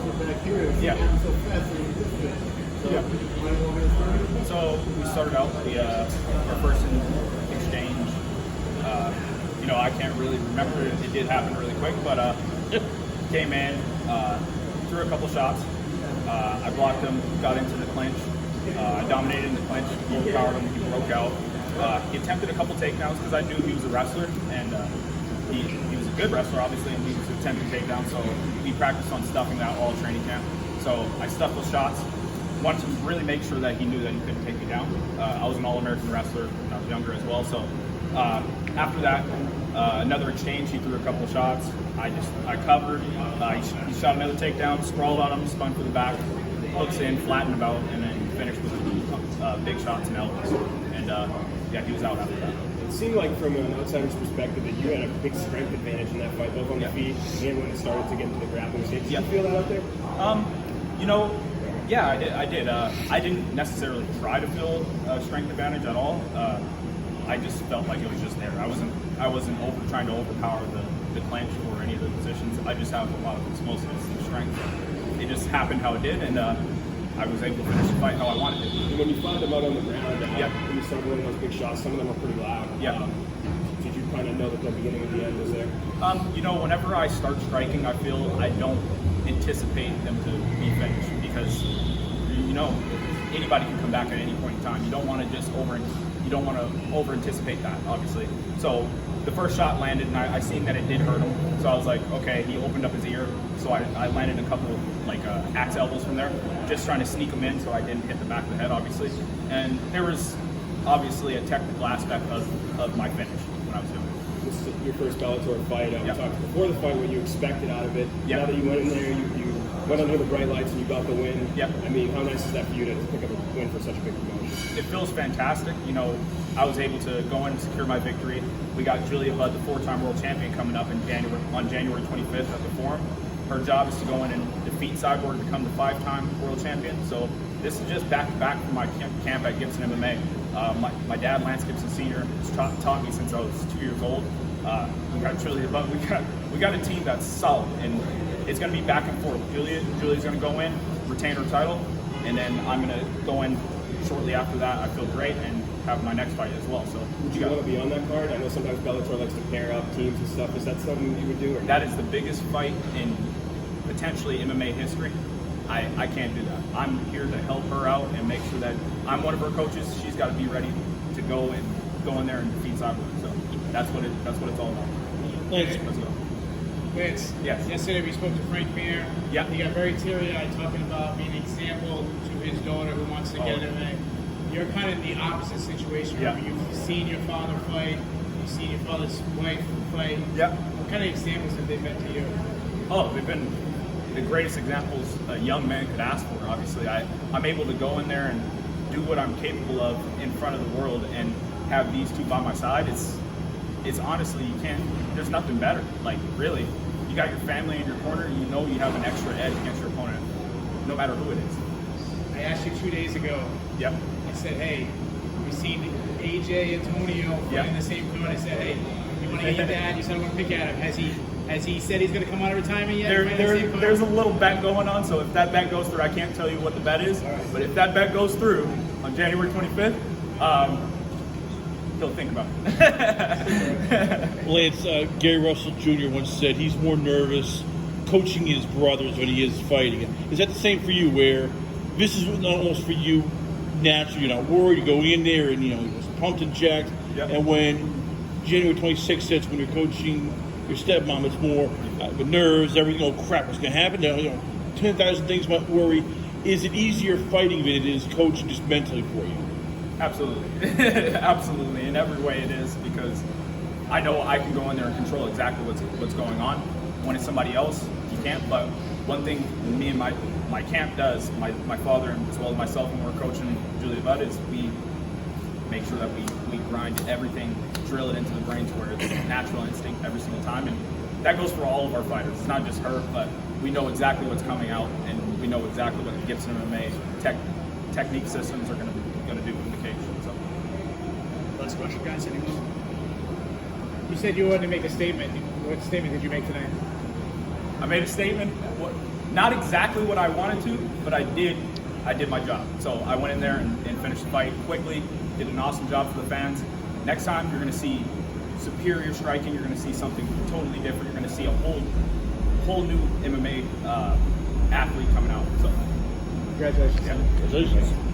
are back here. Yeah. So fast and consistent. So, Yeah. want to go over the story? So we started out our first exchange. I can't really remember. It did happen really quick, but came in, threw a couple shots. I blocked him, got into the clinch. I dominated in the clinch, overpowered him. He broke out. He attempted a couple takedowns because I knew he was a wrestler, and he was a good wrestler, obviously, and he was attempting takedowns. So we practiced on stuffing that all training camp. So I stuffed those shots. Wanted to really make sure that he knew that he couldn't take me down. I was an All-American wrestler when I was younger as well. So after that, another exchange, he threw a couple of shots. I covered. He shot another takedown, sprawled on him, spun for the back, hooks in, flattened about, and then finished with big shots and elbows. And he was out after that. It seemed like from an outsider's perspective that you had a big strength advantage in that fight, both on the feet and when it started to get into the grappling stage. Did you feel that out there? Yeah, I did. I didn't necessarily try to feel a strength advantage at all. I just felt like it was just there. I wasn't trying to overpower the clinch or any of the positions. I just have a lot of explosiveness and strength. It just happened how it did, and I was able to finish the fight how I wanted to. And when you fought them out on the ground, when you started winning those big shots, some of them were pretty loud. Yeah. Did you kind of know that the beginning and the end was there? Whenever I start striking, I feel I don't anticipate them to be finished because anybody can come back at any point in time. You don't want to over anticipate that, obviously. So the first shot landed, and I seen that it did hurt him. So I was like, okay, he opened up his ear. So I landed a couple axe elbows from there, just trying to sneak him in so I didn't hit the back of the head, obviously. And there was obviously a technical aspect of my finish when I was doing it. This is your first Bellator fight. We talked before the fight what you expected out of it. Now that you went in there, you went under the bright lights and you got the win. I mean, how nice is that for you to pick up a win for such a big promotion? It feels fantastic. I was able to go in and secure my victory. We got Julia Budd, the 4-time world champion, coming up on January 25th at the Forum. Her job is to go in and defeat Cyborg to become the 5-time world champion. So this is just back-to-back from my camp at Gibson MMA. My dad, Lance Gibson Sr., has taught me since I was 2 years old. We got Julia Budd. We got a team that's solid, and it's going to be back and forth. Julia's going to go in, retain her title, and then I'm going to go in shortly after that. I feel great and have my next fight as well. So would you want to be on that card? I know sometimes Bellator likes to pair up teams and stuff. Is that something you would do? That is the biggest fight in potentially MMA history. I can't do that. I'm here to help her out and make sure that I'm one of her coaches. She's got to be ready to go in there and defeat Cyborg. So that's what it's all about. Let's go. Lance, yes. Yesterday we spoke to Frank Mir. Yeah. He got very teary-eyed talking about being an example to his daughter who wants to get in MMA. You're kind of in the opposite situation. Yeah. You've seen your father fight. You've seen your father's wife fight. Yeah. What kind of examples have they been to you? Oh, they've been the greatest examples a young man could ask for. Obviously, I'm able to go in there and do what I'm capable of in front of the world and have these two by my side. It's honestly, there's nothing better. Like, really, you got your family in your corner, you have an extra edge against your opponent, no matter who it is. I asked you 2 days ago. Yep. I said, hey, we've seen AJ Antonio in the same card. I said, hey, you want to get your dad? You said I want to pick at him. Has he said he's going to come out of retirement yet? There's a little bet going on, so if that bet goes through, I can't tell you what the bet is, but if that bet goes through on January 25th, he'll think about it. Lance, Gary Russell Jr. once said he's more nervous coaching his brothers when he is fighting. Is that the same for you, where this is almost for you naturally, you're not worried, you go in there and you're pumped and jacked, and when January 26th hits, when you're coaching your stepmom, it's more the nerves, everything, oh crap, what's going to happen now, 10,000 things might worry. Is it easier fighting than it is coaching just mentally for you? Absolutely. Absolutely. In every way it is, because I know I can go in there and control exactly what's going on. When it's somebody else, you can't. But one thing me and my camp does, my father and as well as myself when we're coaching Julia Budd, is we make sure that we grind everything, drill it into the brain to where it's a natural instinct every single time. And that goes for all of our fighters. It's not just her, but we know exactly what's coming out, and we know exactly what the Gibson MMA technique systems are going to do in the cage. So. Last question, guys. Anyone? You said you wanted to make a statement. What statement did you make tonight? I made a statement. not exactly what I wanted to, but I did my job. So I went in there and finished the fight quickly, did an awesome job for the fans. Next time you're going to see superior striking, you're going to see something totally different, you're going to see a whole new MMA athlete coming out. So Congratulations. yeah. Congratulations.